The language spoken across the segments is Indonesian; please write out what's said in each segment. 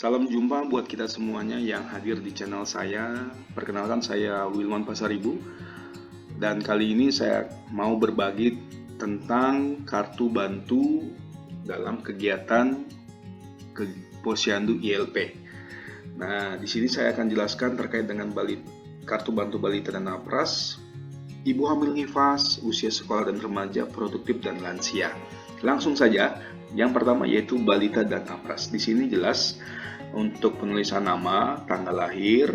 Salam jumpa buat kita semuanya yang hadir di channel saya. Perkenalkan, saya Wilman Pasaribu. Dan kali ini saya mau berbagi tentang kartu bantu dalam kegiatan Posyandu ILP. Nah, di sini saya akan jelaskan terkait dengan kartu bantu balita dan napras, ibu hamil nifas, usia sekolah dan remaja, produktif dan lansia. Langsung saja, yang pertama yaitu balita dan napras. Di sini jelas untuk penulisan nama, tanggal lahir,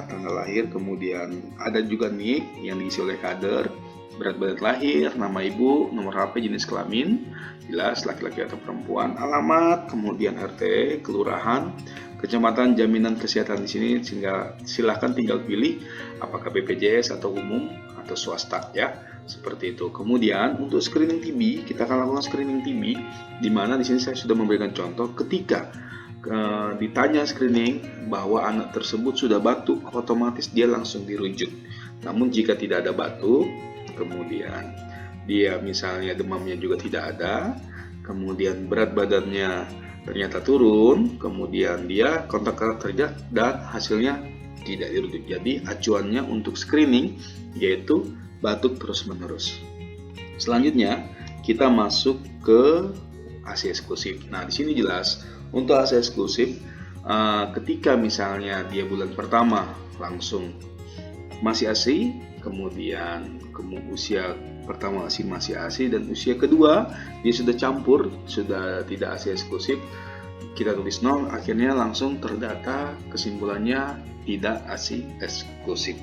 tanggal lahir, kemudian ada juga NIK yang diisi oleh kader, berat badan lahir, nama ibu, nomor HP, jenis kelamin, jelas laki-laki atau perempuan, alamat, kemudian RT, kelurahan, kecamatan, jaminan kesehatan di sini, sehingga silahkan tinggal pilih apakah BPJS atau umum atau swasta ya, seperti itu. Kemudian untuk screening TB, kita akan lakukan screening TB, di mana di sini saya sudah memberikan contoh ketika ditanya screening bahwa anak tersebut sudah batuk, otomatis dia langsung dirujuk. Namun jika tidak ada batuk, kemudian dia misalnya demamnya juga tidak ada, kemudian berat badannya ternyata turun, kemudian dia kontak erat terjadi dan hasilnya tidak dirujuk. Jadi acuannya untuk screening yaitu batuk terus-menerus. Selanjutnya kita masuk ke ASI eksklusif. Nah, di sini jelas untuk ASI eksklusif ketika misalnya dia bulan pertama langsung masih ASI, kemudian usia pertama masih ASI, dan usia kedua dia sudah campur, sudah tidak ASI eksklusif, kita tulis 0, akhirnya langsung terdata kesimpulannya tidak ASI eksklusif.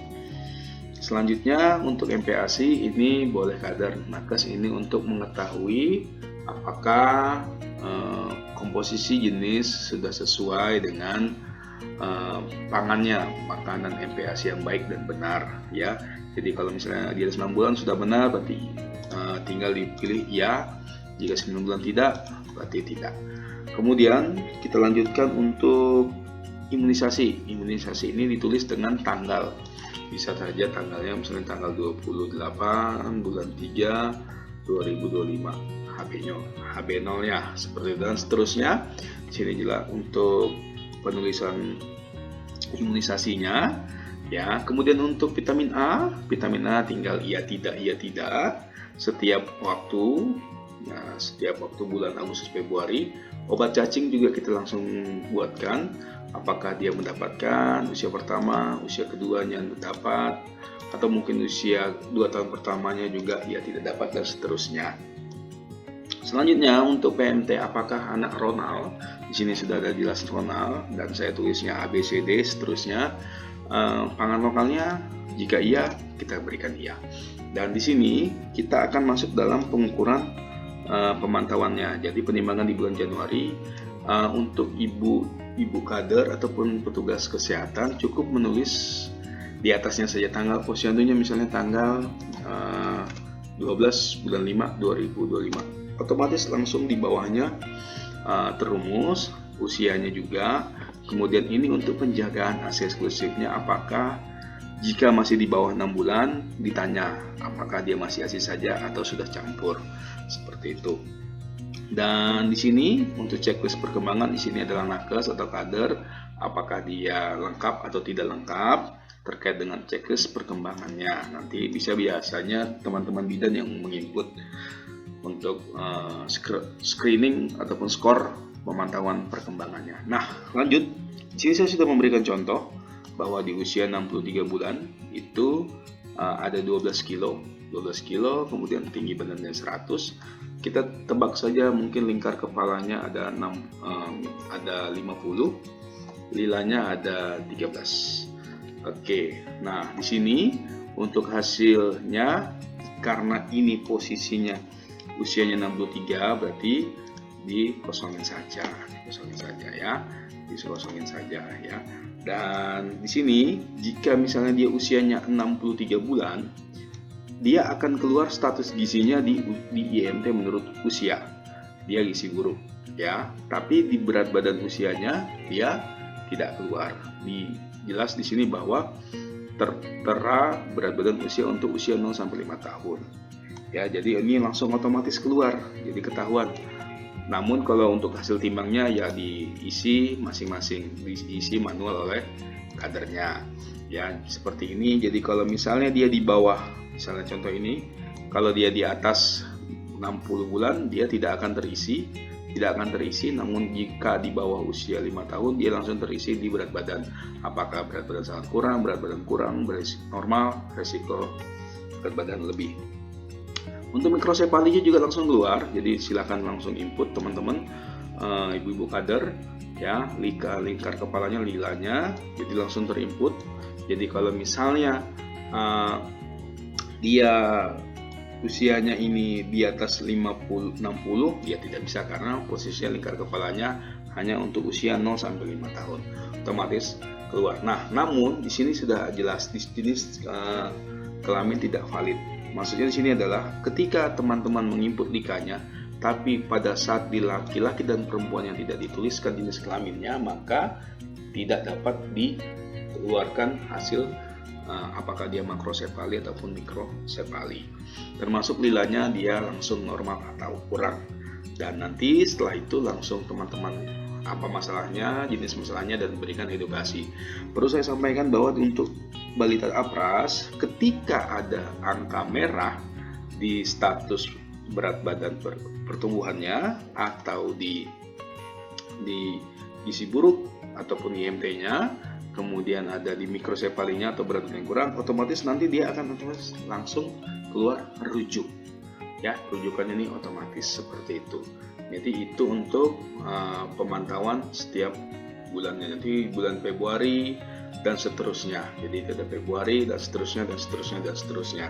Selanjutnya untuk MPASI ini boleh kader nakes ini untuk mengetahui apakah komposisi jenis sudah sesuai dengan pangannya, makanan MPASI yang baik dan benar ya. Jadi kalau misalnya di atas 6 bulan sudah benar, berarti tinggal dipilih ya. Jika 9 bulan tidak, berarti tidak. Kemudian kita lanjutkan untuk imunisasi. Imunisasi ini ditulis dengan tanggal, bisa saja tanggalnya misalnya tanggal 28 bulan 3 2025, HB0-nya seperti itu, dan seterusnya. Di sini jelas untuk penulisan imunisasinya ya. Kemudian untuk vitamin A tinggal iya tidak setiap waktu ya, setiap waktu bulan Agustus Februari. Obat cacing juga kita langsung buatkan, apakah dia mendapatkan usia pertama, usia keduanya mendapat, atau mungkin usia 2 tahun pertamanya juga ia tidak dapat, dan seterusnya. Selanjutnya untuk PMT, apakah anak Ronald? Di sini sudah ada jelas Ronald dan saya tulisnya ABCD seterusnya. Pangan lokalnya jika iya kita berikan iya. Dan di sini kita akan masuk dalam pengukuran pemantauannya. Jadi penimbangan di bulan Januari untuk ibu kader ataupun petugas kesehatan cukup menulis di atasnya saja tanggal posyandunya, misalnya tanggal 12 bulan 5 2025. Otomatis langsung di bawahnya terumus usianya juga. Kemudian ini untuk penjagaan ASI eksklusifnya, apakah jika masih di bawah 6 bulan ditanya apakah dia masih ASI saja atau sudah campur, seperti itu. Dan di sini untuk checklist perkembangan, di sini adalah nakes atau kader, apakah dia lengkap atau tidak lengkap terkait dengan checklist perkembangannya. Nanti biasanya teman-teman bidan yang menginput untuk screening ataupun skor pemantauan perkembangannya. Nah, lanjut. Di sini saya sudah memberikan contoh bahwa di usia 63 bulan itu ada 12 kilo, kemudian tinggi badannya 100. Kita tebak saja mungkin lingkar kepalanya ada 50, lilanya ada 13. Oke. Nah, di sini untuk hasilnya, karena ini posisinya usianya 63, berarti dikosongin saja ya. Dan di sini jika misalnya dia usianya 63 bulan, dia akan keluar status gizinya di IMT menurut usia. Dia gizi buruk ya. Tapi di berat badan usianya dia tidak keluar. Jelas di sini bahwa tertera berat badan usia untuk usia 0 sampai 5 tahun. Ya, jadi ini langsung otomatis keluar. Jadi ketahuan Namun kalau untuk hasil timbangnya ya diisi masing-masing, diisi manual oleh kadernya. Ya, seperti ini. Jadi kalau misalnya dia di bawah, misalnya contoh ini, kalau dia di atas 60 bulan dia tidak akan terisi, namun jika di bawah usia 5 tahun dia langsung terisi di berat badan. Apakah berat badan sangat kurang, berat badan kurang, normal, resiko berat badan lebih. Untuk mikrosefalinya juga langsung keluar, jadi silakan langsung input teman-teman, ibu-ibu kader, ya, lingkar kepalanya, lilanya, jadi langsung terinput. Jadi kalau misalnya dia usianya ini di atas 50-60, dia tidak bisa karena posisinya lingkar kepalanya hanya untuk usia 0 sampai 5 tahun, otomatis keluar. Nah, namun di sini sudah jelas di jenis kelamin tidak valid. Maksudnya di sini adalah ketika teman-teman menginput likanya, tapi pada saat di laki-laki dan perempuan yang tidak dituliskan jenis kelaminnya, maka tidak dapat dikeluarkan hasil apakah dia makrosefali ataupun mikrosefali. Termasuk lilanya dia langsung normal atau kurang. Dan nanti setelah itu langsung teman-teman apa masalahnya, jenis masalahnya, dan berikan edukasi. Perlu saya sampaikan bahwa untuk balita APRAS, ketika ada angka merah di status berat badan pertumbuhannya atau di gizi buruk ataupun IMT-nya, kemudian ada di mikrosefalinya atau berat badan yang kurang, otomatis nanti dia akan langsung keluar rujuk. Ya, rujukannya ini otomatis seperti itu. Jadi itu untuk pemantauan setiap bulannya. Nanti bulan Februari dan seterusnya. Jadi ada Februari dan seterusnya dan seterusnya dan seterusnya.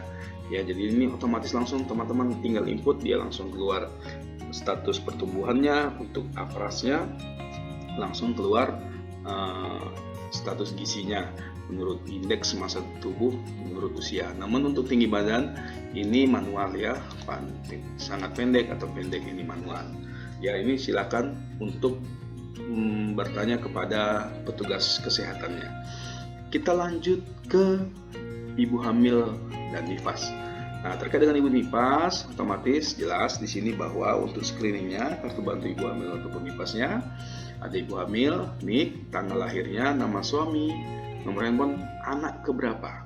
Ya, jadi ini otomatis langsung teman-teman tinggal input, dia langsung keluar status pertumbuhannya. Untuk APRAS-nya langsung keluar status gizinya menurut indeks massa tubuh menurut usia. Namun untuk tinggi badan ini manual ya, sangat pendek atau pendek ini manual. Ya, ini silakan untuk bertanya kepada petugas kesehatannya. Kita lanjut ke ibu hamil dan nifas. Nah, terkait dengan ibu nifas, otomatis jelas di sini bahwa untuk screeningnya, kartu bantu ibu hamil ataupun nifasnya, ada ibu hamil, NIK, tanggal lahirnya, nama suami, nomor handphone, anak keberapa?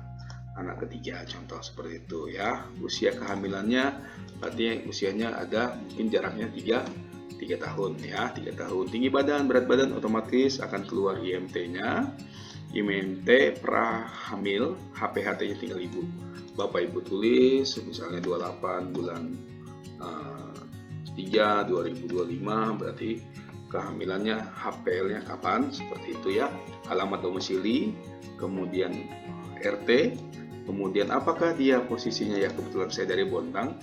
Anak ketiga, contoh seperti itu ya. Usia kehamilannya, berarti usianya ada mungkin jaraknya 3 tahun ya, 3 tahun. Tinggi badan, berat badan otomatis akan keluar IMT-nya. IMT prahamil, HPHT-nya tinggal ibu. Bapak ibu tulis misalnya 28 bulan 3 2025, berarti kehamilannya, HPL-nya kapan, seperti itu ya. Alamat domisili, kemudian RT, kemudian apakah dia posisinya, ya kebetulan saya dari Bontang,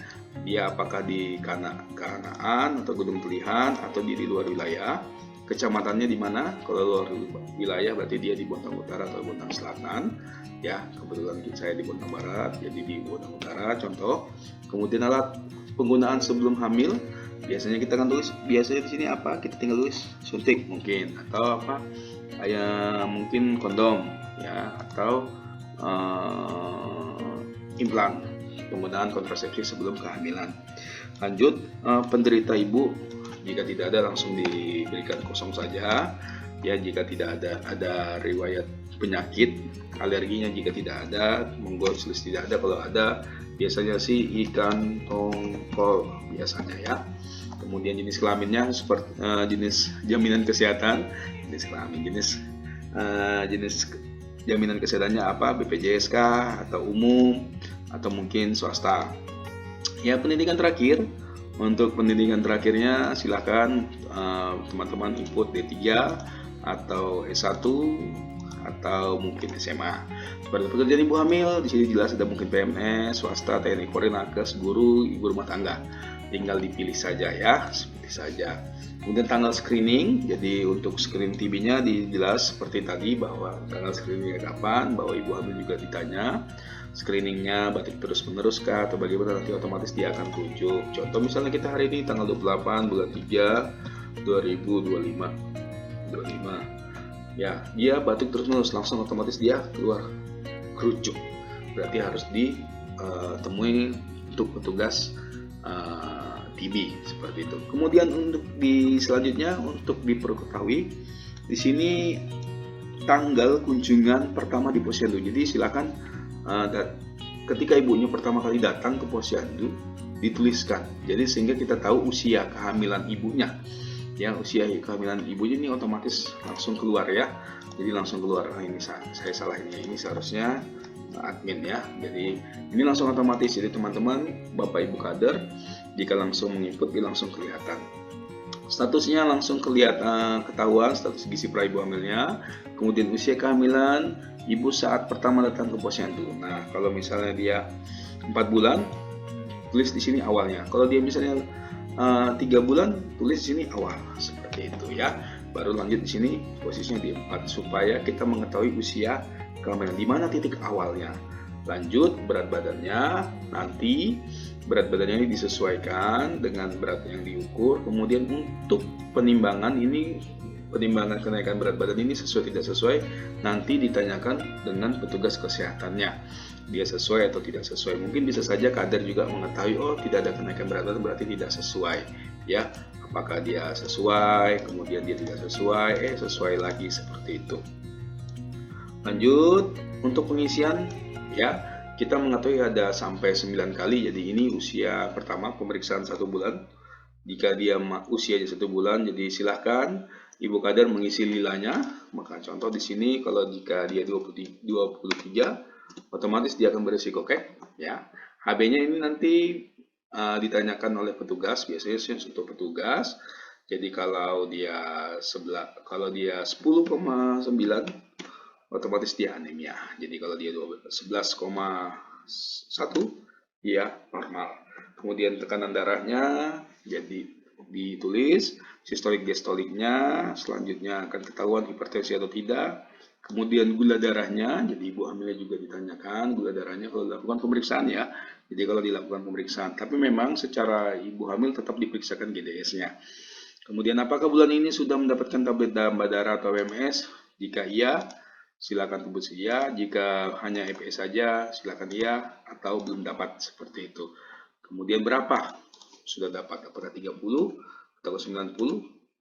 dia apakah di Kanaan atau Gunung Pelihan atau di luar wilayah, kecamatannya di mana. Kalau luar wilayah berarti dia di Bontang Utara atau Bontang Selatan ya, kebetulan saya di Bontang Barat, jadi di Bontang Utara contoh. Kemudian alat penggunaan sebelum hamil, biasanya kita akan tulis, biasanya di sini apa, kita tinggal tulis suntik mungkin, atau apa, kayak mungkin kondom ya, atau implan, penggunaan kontrasepsi sebelum kehamilan. Lanjut, penderita ibu, jika tidak ada langsung diberikan kosong saja ya. Jika tidak ada riwayat penyakit, alerginya jika tidak ada, monggo tidak ada. Kalau ada biasanya sih ikan tongkol biasanya ya. Kemudian jenis kelaminnya seperti jenis jaminan kesehatan, jenis kelamin, jenis jaminan kesehatannya apa, BPJS atau umum atau mungkin swasta. Ya, pendidikan terakhir, untuk pendidikan terakhirnya silakan teman-teman input D3 atau S1 atau mungkin SMA. Seperti pekerjaan ibu hamil, di sini jelas ada mungkin PMS, swasta, TNI Polri, nakes, guru, ibu rumah tangga. Tinggal dipilih saja ya, seperti saja. Kemudian tanggal screening, jadi untuk screening TB-nya dijelas seperti tadi bahwa tanggal screeningnya kapan, bahwa ibu hamil juga ditanya. Screeningnya batik terus menerus kah atau bagaimana, nanti otomatis dia akan rujuk. Contoh misalnya kita hari ini tanggal 28 bulan 3 2025 ya, dia batuk terus menerus, langsung otomatis dia keluar rujuk. Berarti harus ditemui untuk petugas TB seperti itu. Kemudian untuk selanjutnya untuk diperketahui di sini tanggal kunjungan pertama di posyandu. Jadi silakan ketika ibunya pertama kali datang ke posyandu dituliskan. Jadi sehingga kita tahu usia kehamilan ibunya. Ya, usia kehamilan ibunya ini otomatis langsung keluar ya. Jadi langsung keluar. Nah, ini saya salah ini seharusnya admin ya. Jadi ini langsung otomatis. Jadi teman-teman, Bapak Ibu kader, jika langsung mengikuti langsung kelihatan. Statusnya langsung ketahuan status gizi pra-ibu hamilnya, kemudian usia kehamilan ibu saat pertama datang ke posyandu. Nah, kalau misalnya dia 4 bulan, tulis di sini awalnya. Kalau dia misalnya 3 bulan, tulis di sini awal seperti itu ya. Baru lanjut di sini posisinya di 4 supaya kita mengetahui usia kehamilan di mana titik awalnya. Lanjut berat badannya, nanti berat badannya ini disesuaikan dengan berat yang diukur. Kemudian untuk penimbangan kenaikan berat badan ini sesuai tidak sesuai nanti ditanyakan dengan petugas kesehatannya. Dia sesuai atau tidak sesuai. Mungkin bisa saja kader juga mengetahui tidak ada kenaikan berat badan berarti tidak sesuai ya. Apakah dia sesuai, kemudian dia tidak sesuai, sesuai lagi seperti itu. Lanjut untuk pengisian ya, kita mengetahui ada sampai 9 kali. Jadi ini usia pertama pemeriksaan 1 bulan. Jika dia usianya 1 bulan, jadi silahkan ibu kader mengisi lilanya. Maka contoh di sini kalau jika dia 23, otomatis dia akan berisiko ya. HB-nya ini nanti ditanyakan oleh petugas, biasanya untuk petugas. Jadi kalau dia 10,9 otomatis dia anemia. Jadi kalau dia 11,1 ya normal. Kemudian tekanan darahnya jadi ditulis, sistolik diastoliknya, selanjutnya akan ketahuan hipertensi atau tidak. Kemudian gula darahnya, jadi ibu hamilnya juga ditanyakan gula darahnya kalau dilakukan pemeriksaan ya. Jadi kalau dilakukan pemeriksaan, tapi memang secara ibu hamil tetap diperiksakan GDS-nya. Kemudian apakah bulan ini sudah mendapatkan tablet tambah darah atau WMS? Jika iya, silakan tebus iya. Jika hanya EPS saja, silakan iya atau belum dapat seperti itu. Kemudian berapa sudah dapat? Apakah 30 atau 90?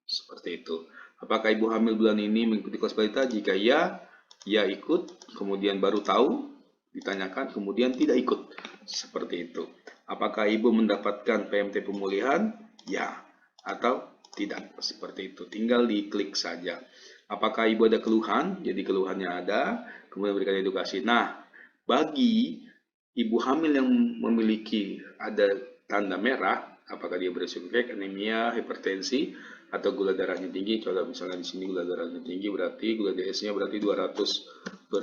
Seperti itu. Apakah ibu hamil bulan ini mengikuti kelas balita? Jika iya, ia ikut, kemudian baru tahu, ditanyakan, kemudian tidak ikut. Seperti itu. Apakah ibu mendapatkan PMT pemulihan? Ya atau tidak. Seperti itu. Tinggal diklik saja. Apakah ibu ada keluhan? Jadi keluhannya ada, kemudian berikan edukasi. Nah, bagi ibu hamil yang memiliki ada tanda merah, apakah dia berisiko anemia, hipertensi, atau gula darahnya tinggi. Kalau misalnya di sini gula darahnya tinggi, berarti gula DS-nya berarti 201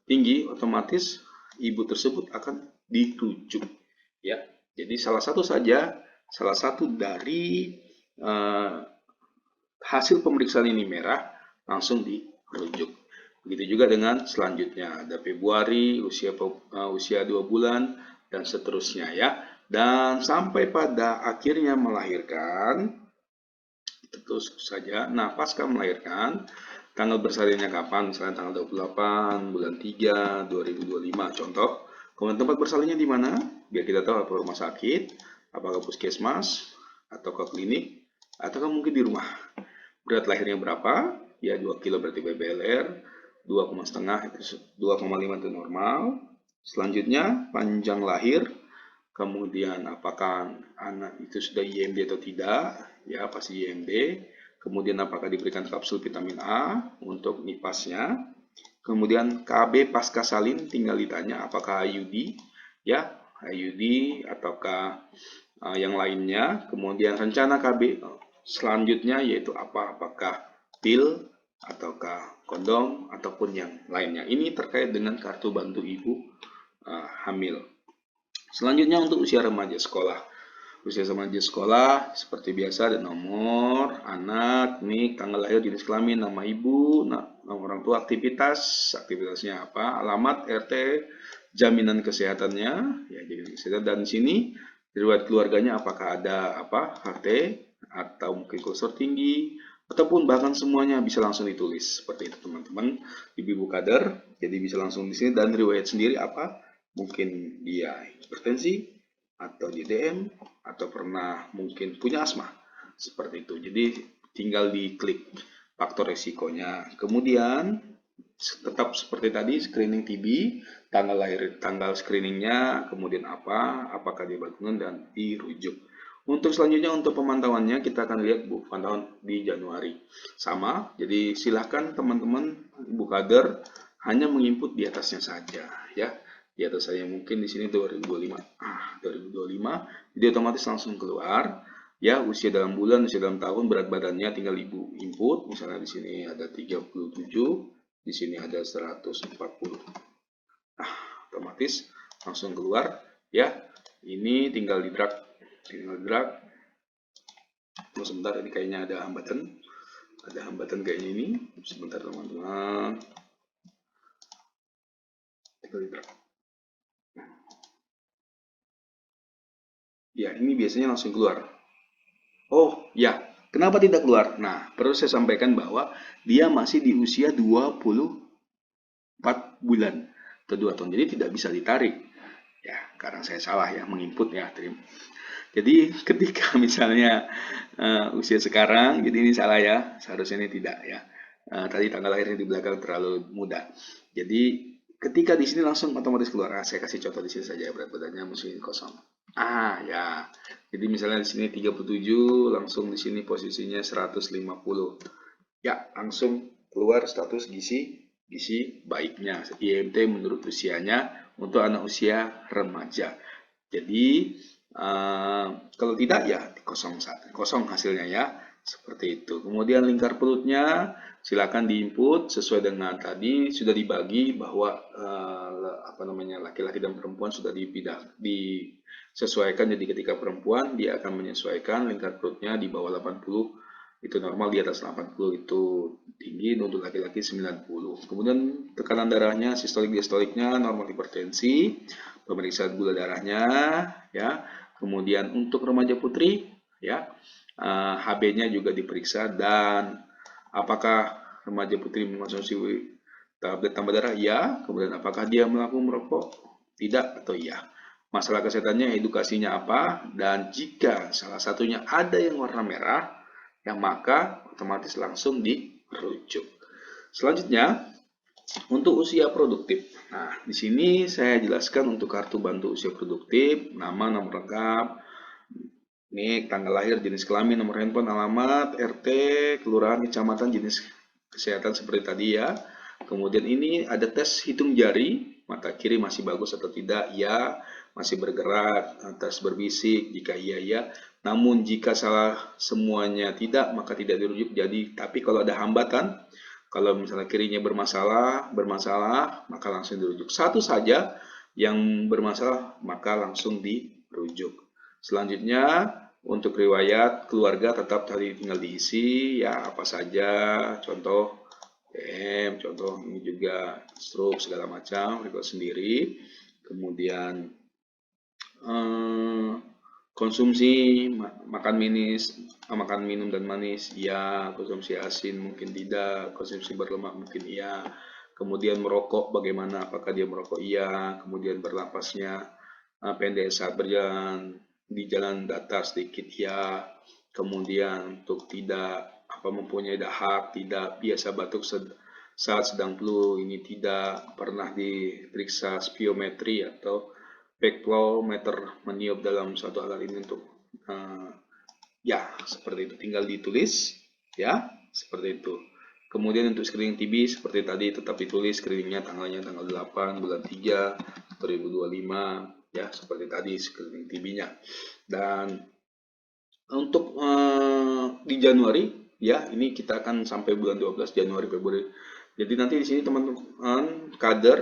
tinggi, otomatis ibu tersebut akan dirujuk ya. Jadi salah satu dari hasil pemeriksaan ini merah, langsung dirujuk. Begitu juga dengan selanjutnya, ada Februari, usia 2 bulan, dan seterusnya ya. Dan sampai pada akhirnya melahirkan, terus saja. Nah, pasca melahirkan, tanggal bersalinnya kapan? Misalnya tanggal 28 bulan 3 2025 contoh. Kemudian tempat bersalinnya di mana? Biar kita tahu apakah rumah sakit, apakah puskesmas, ataukah klinik, ataukah mungkin di rumah. Berat lahirnya berapa? Ya 2 kilo berarti BBLR, 2,5 itu 2,5 itu normal. Selanjutnya panjang lahir, kemudian apakah anak itu sudah IMD atau tidak? Ya pasti IMD. Kemudian apakah diberikan kapsul vitamin A untuk nipasnya? Kemudian KB pasca salin tinggal ditanya apakah IUD, ya IUD ataukah yang lainnya. Kemudian rencana KB selanjutnya yaitu apakah pil ataukah kondom ataupun yang lainnya. Ini terkait dengan kartu bantu ibu hamil. Selanjutnya untuk usia remaja sekolah. Usia remaja sekolah seperti biasa ada nomor, anak, nik, tanggal lahir, jenis kelamin, nama ibu, nama orang tua, aktivitasnya apa, alamat, RT, jaminan kesehatannya, ya jaminan kesehatan, dan di sini riwayat keluarganya apakah ada HT atau mungkin kolesterol tinggi ataupun bahkan semuanya bisa langsung ditulis seperti itu teman-teman ibu-ibu kader. Jadi bisa langsung di sini dan riwayat sendiri apa, mungkin dia hipertensi, atau DDM, atau pernah mungkin punya asma, seperti itu. Jadi tinggal diklik faktor resikonya. Kemudian tetap seperti tadi, screening TB, tanggal lahir, tanggal screeningnya, kemudian apakah dia berkenan, dan dirujuk. Untuk selanjutnya, untuk pemantauannya kita akan lihat pemantauan di Januari. Sama, jadi silahkan teman-teman Bu Kader hanya menginput di atasnya saja ya. Di atas saya mungkin di sini 2025. 2025, jadi otomatis langsung keluar ya, usia dalam bulan, usia dalam tahun, berat badannya tinggal Ibu input. Misalnya di sini ada 37, di sini ada 140. Otomatis langsung keluar ya. Ini tinggal di drag, Oh, sebentar, ini kayaknya ada hambatan kayaknya ini. Sebentar teman-teman. Tinggal di drag. Ya, ini biasanya langsung keluar. Oh, ya. Kenapa tidak keluar? Nah, perlu saya sampaikan bahwa dia masih di usia 24 bulan atau 2 tahun. Jadi tidak bisa ditarik. Ya, karena saya salah ya menginput ya. Jadi ketika misalnya usia sekarang, jadi ini salah ya. Seharusnya ini tidak ya. Tadi tanggal lahirnya di belakang terlalu muda. Jadi ketika di sini langsung otomatis keluar. Saya kasih contoh di sini saja, berat badannya mesti kosong. Ya. Jadi misalnya di sini 37, langsung di sini posisinya 150. Ya, langsung keluar status gizi baiknya, IMT menurut usianya untuk anak usia remaja. Jadi kalau tidak ya kosong hasilnya ya, seperti itu. Kemudian lingkar perutnya silakan diinput sesuai dengan tadi sudah dibagi bahwa laki-laki dan perempuan sudah disesuaikan. Jadi ketika perempuan dia akan menyesuaikan lingkar perutnya di bawah 80 itu normal, di atas 80 itu tinggi, untuk laki-laki 90. Kemudian tekanan darahnya, sistolik diastoliknya normal, hipertensi, pemeriksaan gula darahnya ya. Kemudian untuk remaja putri ya, HB-nya juga diperiksa, dan apakah remaja putri mengkonsumsi tablet tambah darah? Ya. Kemudian apakah dia melakukan merokok? Tidak atau iya. Masalah kesehatannya, edukasinya apa? Dan jika salah satunya ada yang warna merah, ya maka otomatis langsung dirujuk. Selanjutnya, untuk usia produktif. Nah, di sini saya jelaskan untuk kartu bantu usia produktif, nama, nomor lengkap, nik, tanggal lahir, jenis kelamin, nomor handphone, alamat, RT, kelurahan, kecamatan, jenis kesehatan seperti tadi ya. Kemudian ini ada tes hitung jari, mata kiri masih bagus atau tidak, ya, masih bergerak, tes berbisik, jika iya ya. Namun jika salah semuanya tidak, maka tidak dirujuk. Jadi, tapi kalau ada hambatan, kalau misalnya kirinya bermasalah, maka langsung dirujuk. Satu saja yang bermasalah, maka langsung dirujuk. Selanjutnya, untuk riwayat keluarga tetap tadi tinggal diisi ya, apa saja, contoh contoh ini juga stroke segala macam, record sendiri. Kemudian konsumsi makan minum dan manis ya, konsumsi asin mungkin tidak, konsumsi berlemak mungkin iya. Kemudian merokok bagaimana, apakah dia merokok? Iya. Kemudian bernapasnya pendek saat berjalan di jalan datar sedikit ya. Kemudian untuk tidak mempunyai dahak, tidak biasa batuk saat sedang flu, ini tidak pernah diperiksa spiometri atau backflow-meter meniup dalam suatu alat ini untuk ya, seperti itu, tinggal ditulis ya, seperti itu. Kemudian untuk screening TB seperti tadi tetap ditulis screeningnya, tanggalnya tanggal 8 bulan 3 2025 ya, seperti tadi screening TB-nya. Dan untuk di Januari ya, ini kita akan sampai bulan 12 Januari Februari. Jadi nanti di sini teman-teman kader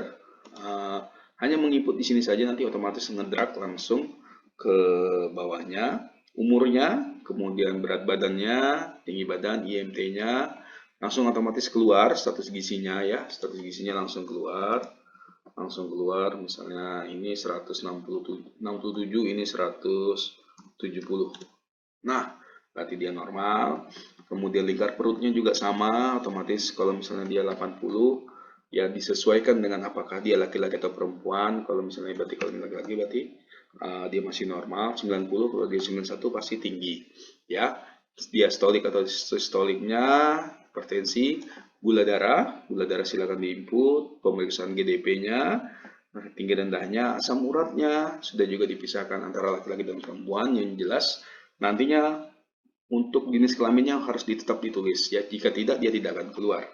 hanya menginput di sini saja, nanti otomatis ngedrag langsung ke bawahnya, umurnya, kemudian berat badannya, tinggi badan, IMT-nya, langsung otomatis keluar status gizinya ya, status gizinya langsung keluar, misalnya ini 167, ini 170. Nah, berarti dia normal. Kemudian lingkar perutnya juga sama, otomatis kalau misalnya dia 80, ya disesuaikan dengan apakah dia laki-laki atau perempuan. Kalau misalnya berarti kalau ini laki-laki berarti dia masih normal 90, kalau dia 91 pasti tinggi ya. Diastolik atau sistoliknya, hipertensi, gula darah silakan diinput, pemeriksaan GDP-nya, tinggi rendahnya, asam uratnya sudah juga dipisahkan antara laki-laki dan perempuan. Yang jelas nantinya untuk jenis kelaminnya harus tetap ditulis ya, jika tidak dia tidak akan keluar.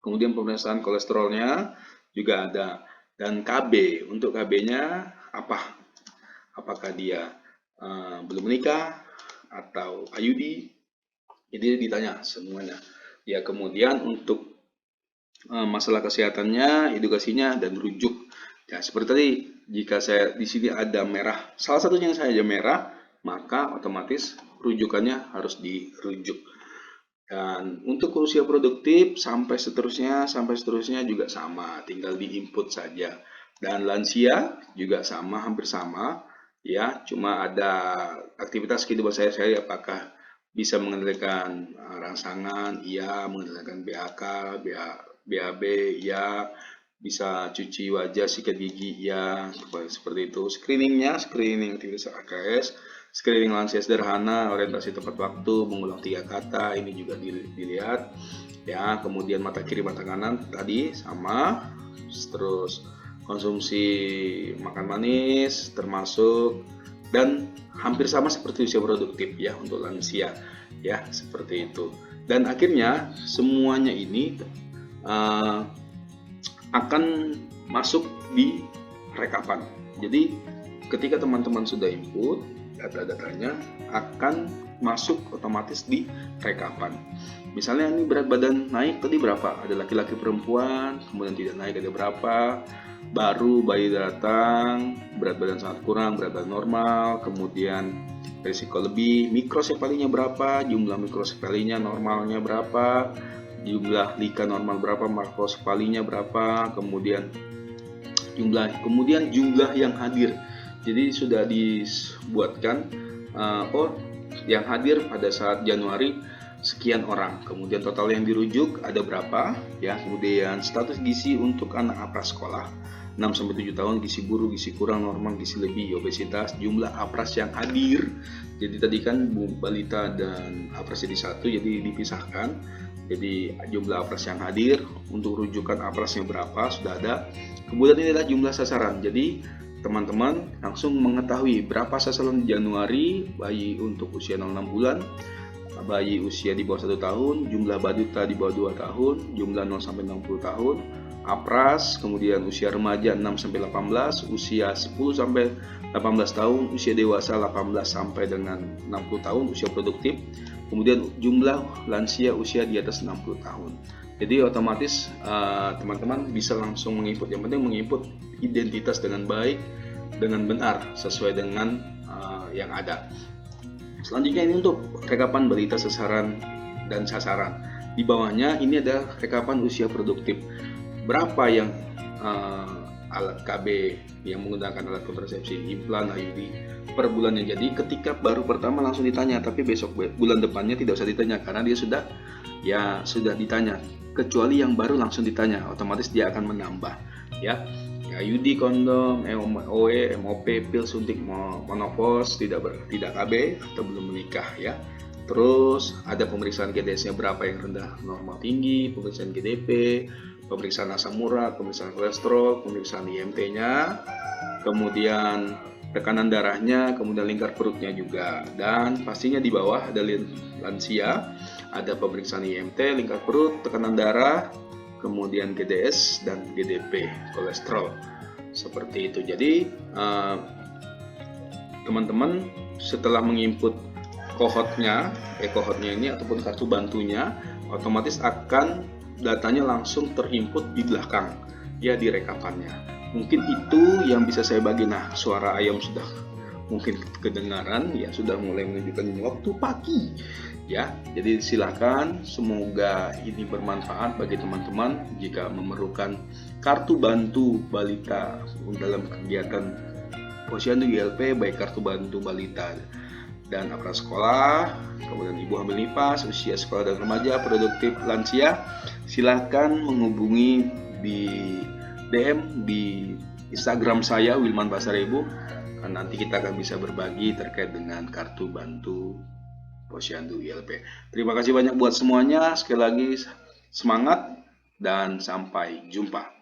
Kemudian pemeriksaan kolesterolnya juga ada, dan KB. Untuk KB-nya apa? Apakah dia belum menikah atau IUD? Jadi ditanya semuanya. Ya, kemudian untuk masalah kesehatannya, edukasinya, dan rujuk. Ya, seperti tadi, jika saya di sini ada merah, salah satunya yang saya aja merah, maka otomatis rujukannya harus dirujuk. Dan untuk usia produktif sampai seterusnya juga sama, tinggal diinput saja. Dan lansia juga sama, hampir sama, ya. Cuma ada aktivitas kehidupan sehari-hari, apakah bisa mengendalikan rangsangan, iya, mengendalikan BAK, BAB, ya, bisa cuci wajah, sikat gigi, ya, seperti itu. Screening aktivitas AKS, screening lansia sederhana, orientasi tepat waktu, mengulang 3 kata, ini juga dilihat ya. Kemudian mata kiri mata kanan tadi sama, terus konsumsi makan manis termasuk, dan hampir sama seperti usia produktif ya untuk lansia ya, seperti itu. Dan akhirnya semuanya ini akan masuk di rekapan. Jadi ketika teman-teman sudah input, data-datanya akan masuk otomatis di rekapan. Misalnya ini berat badan naik tadi berapa? Ada laki-laki perempuan, kemudian tidak naik ada berapa, baru bayi datang, berat badan sangat kurang, berat badan normal, kemudian risiko lebih, mikrosefalinya berapa, jumlah mikrosefalinya normalnya berapa, jumlah lika normal berapa, makrosefalinya berapa, kemudian jumlah yang hadir. Jadi sudah dibuatkan yang hadir pada saat Januari sekian orang, kemudian total yang dirujuk ada berapa ya, kemudian status gizi untuk anak prasekolah 6-7 tahun, gizi buruk, gizi kurang, normal, gizi lebih, obesitas, jumlah apras yang hadir. Jadi tadi kan balita dan apras jadi satu, jadi dipisahkan. Jadi jumlah apras yang hadir, untuk rujukan aprasnya berapa sudah ada. Kemudian ini adalah jumlah sasaran. Jadi teman-teman langsung mengetahui berapa sasaran Januari bayi untuk usia 0-6 bulan, bayi usia di bawah 1 tahun, jumlah balita di bawah 2 tahun, jumlah 0-60 tahun, apras, kemudian usia remaja 6-18, usia 10-18 tahun, usia dewasa 18 sampai dengan 60 tahun, usia produktif, kemudian jumlah lansia usia di atas 60 tahun. Jadi otomatis teman-teman bisa langsung menginput. Yang penting menginput identitas dengan baik, dengan benar, sesuai dengan yang ada. Selanjutnya ini untuk rekapan balita sasaran dan sasaran. Di bawahnya ini ada rekapan usia produktif. Berapa yang alat KB yang menggunakan alat kontrasepsi, implan, IUD per bulannya. Jadi ketika baru pertama langsung ditanya, tapi besok bulan depannya tidak usah ditanya karena dia sudah ditanya. Kecuali yang baru langsung ditanya, otomatis dia akan menambah ya. IUD, kondom, MOE, MOP, pil suntik monopos, tidak KB atau belum menikah ya. Terus ada pemeriksaan GDS-nya berapa yang rendah, normal, tinggi, pemeriksaan GDP, pemeriksaan asam urat, pemeriksaan kolesterol, pemeriksaan IMT-nya, kemudian tekanan darahnya, kemudian lingkar perutnya juga. Dan pastinya di bawah ada lansia, ada pemeriksaan IMT, lingkar perut, tekanan darah, kemudian GDS dan GDP, kolesterol. Seperti itu. Jadi teman-teman setelah menginput kohortnya ini ataupun kartu bantunya, otomatis akan datanya langsung terinput di belakang ya, di rekapannya. Mungkin itu yang bisa saya bagi. Nah, suara ayam sudah mungkin kedengaran ya, sudah mulai menunjukkan waktu pagi ya. Jadi silakan, semoga ini bermanfaat bagi teman-teman. Jika memerlukan kartu bantu balita dalam kegiatan Posyandu ILP, baik kartu bantu balita dan prasekolah, kemudian ibu hamil nifas, usia sekolah dan remaja, produktif, lansia, silakan menghubungi di DM di Instagram saya Wilman Pasaribu. nanti kita akan bisa berbagi terkait dengan kartu bantu Posyandu ILP. Terima kasih banyak buat semuanya. Sekali lagi semangat dan sampai jumpa.